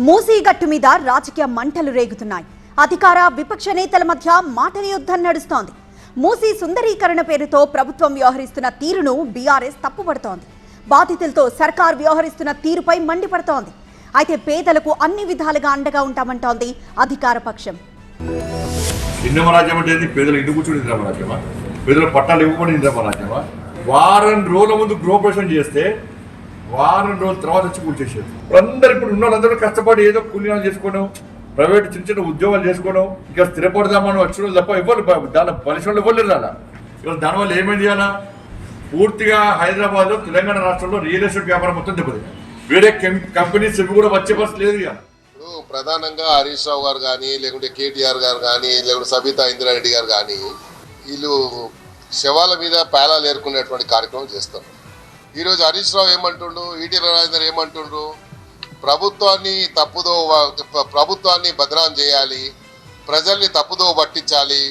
మూసీ గట్టు మీద రాజకీయ మంటలు రేగుతున్నాయి. అధికార విపక్ష నేతల మధ్య మాటల యుద్ధం నడుస్తోంది. మూసీ సుందరీకరణ పేరుతో ప్రభుత్వం వ్యవహరిస్తున్న తీరును బీఆర్ఎస్ తప్పుపడుతోంది. బాధితులతో సర్కార్ వ్యవహరిస్తున్న తీరుపై మండిపడుతోంది. అయితే పేదలకు అన్ని విధాలుగా అండగా ఉంటామంటోంది అధికార పక్షం. రాజ్యం అంటే పేదలు ఇంటి కూర్చొని రాజ్యమా, పేదల పట్టాలు ఇవ్వబడి రాజ్యమా? వారం రోజుల ముందు గృహప్రవేశం చేస్తే వారం రోజుల తర్వాత వచ్చి కూర్చేసారు. అందరు ఇప్పుడు ఉన్న వాళ్ళందరూ కష్టపడి ఏదో కూలీనాలు చేసుకోవడం, ప్రైవేట్ చిన్న చిన్న ఉద్యోగాలు చేసుకోవడం, ఇంకా స్థిరపడదామని వచ్చిన తప్ప ఎవరు దాని పరిశ్రమలు ఇవ్వలేరు. అలా ఇవాళ దానివల్ల ఏమైంది అలా పూర్తిగా హైదరాబాద్లో తెలంగాణ రాష్ట్రంలో రియల్ ఎస్టేట్ వ్యాపారం మొత్తం దెబ్బతింది. వేరే కంపెనీస్ ఇవి కూడా వచ్చే పరిస్థితి లేదు. ఇక ప్రధానంగా హరీష్ రావు గారు కానీ, లేకుంటే కేటీఆర్ గారు కానీ, లేకుంటే సబితా ఇందిరారెడ్డి గారు కానీ వీళ్ళు శవాల మీద పేలాలు ఏరుకునేటువంటి కార్యక్రమం చేస్తారు. ఈరోజు హరీష్ రావు ఏమంటుండు, ఈటెల రాజేందర్ ఏమంటుండ్రు, ప్రభుత్వాన్ని బదనాం చేయాలి, ప్రజల్ని తప్పుదో పట్టించాలి,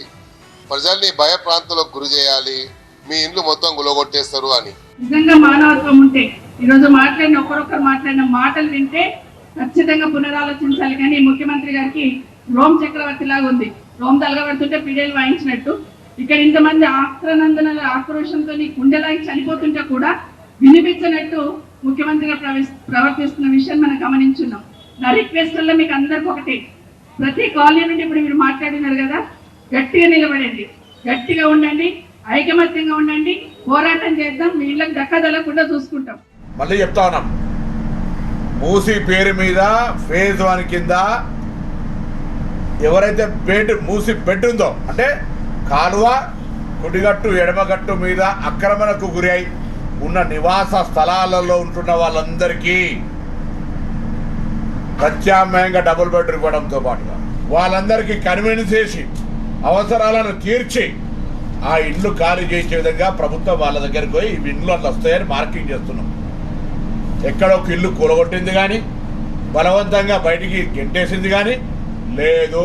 ప్రజల్ని భయప్రాంతులకు గురి చేయాలి, మీ ఇండ్లు మొత్తం గులగొట్టేస్తారు అని. నిజంగా మానవత్వం ఉంటే ఈరోజు మాట్లాడిన ఒకరొకరు మాట్లాడిన మాటలు వింటే ఖచ్చితంగా పునరాలోచించాలి. కానీ ముఖ్యమంత్రి గారికి రోమ్ చక్రవర్తి లాగా ఉంది. రోమ్ తలగబడుతుంటే పిడేలు వాయించినట్టు ఇక్కడ ఇంతమంది ఆక్రనందనల ఆక్రోషంతో గుండెలాగి చనిపోతుంటే కూడా వినిపించినట్టు ముఖ్యమంత్రి గారు ప్రవర్తిస్తున్న విషయం మనం గమనించున్నాం. నా రిక్వెస్ట్ వల్ల మీకు అందరికి ఒకటి, ప్రతి కాలనీ నుండి ఇప్పుడు మీరు మాట్లాడినారు కదా, గట్టిగా నిలబడండి, గట్టిగా ఉండండి, ఐకమత్యంగా ఉండండి, పోరాటం చేద్దాం, మీ ఇళ్ళకి దక్కదలకుండా చూసుకుంటాం. మళ్ళీ చెప్తా ఉన్నాం, మూసీ పేరు మీద ఫేజ్ 1 కింద ఎవరైతే మూసీ బెడ్ ఉందో అంటే కాలువ కుడిగట్టు ఎడమగట్టు మీద ఆక్రమణకు గురి అయి ఉన్న నివాస స్థలాలలో ఉంటున్న వాళ్ళందరికీ ప్రత్యామ్నాయంగా డబుల్ బెడ్ ఇవ్వడంతో పాటుగా వాళ్ళందరికీ కన్వీన్స్ చేసి అవసరాలను తీర్చి ఆ ఇండ్లు ఖాళీ చేసే విధంగా ప్రభుత్వం వాళ్ళ దగ్గరికి పోయి ఈ ఇండ్లు అట్లా వస్తాయని మార్కింగ్ చేస్తున్నాం. ఎక్కడో ఒక ఇల్లు కూలగొట్టింది కానీ బలవంతంగా బయటికి గెంటేసింది కానీ లేదు.